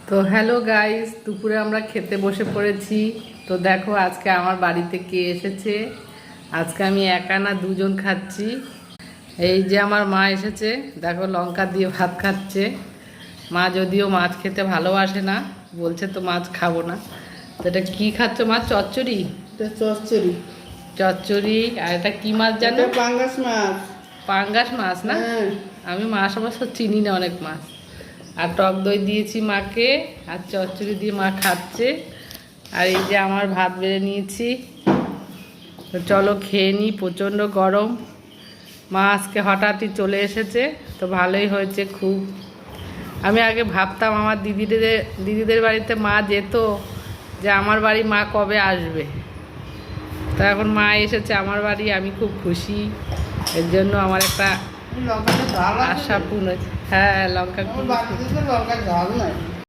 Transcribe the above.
তো hello guys, দুপুরে আমরা খেতে বসে পড়েছি। তো দেখো আজকে আমার বাড়িতে কে এসেছে। আজকে আমি একা না, দুজন খাচ্ছি। এই যে আমার মা এসেছে, দেখো লঙ্কা দিয়ে ভাত খাচ্ছে। মা যদিও মাছ খেতে ভালোবাসে না, বলছে তো মাছ খাবো না। তো এটা কী খাচ্ছ মা? চচ্চড়ি? চচ্চড়ি। চচ্চড়ি। আর এটা কি মাছ জানো? পাঙ্গাস মাছ। পাঙ্গাস মাছ না? আমি মাছ অবশ্য চিনি না অনেক মাছ। আর টক দই দিয়েছি মাকে, আর চচ্চড়ি দিয়ে মা খাচ্ছে। আর এই যে আমার ভাত বেড়ে নিয়েছি। তো চলো খেয়ে নিই, প্রচণ্ড গরম। মা আজকে হঠাৎই চলে এসেছে, তো ভালোই হয়েছে খুব। আমি আগে ভাবতাম আমার দিদিদের বাড়িতে মা যেত, যে আমার বাড়ি মা কবে আসবে। তো এখন মা এসেছে আমার বাড়ি, আমি খুব খুশি। এর জন্য আমার একটা আশা পূর্ণ হয়েছে। হ্যাঁ, লঙ্কা লঙ্কা ঝাল নাই।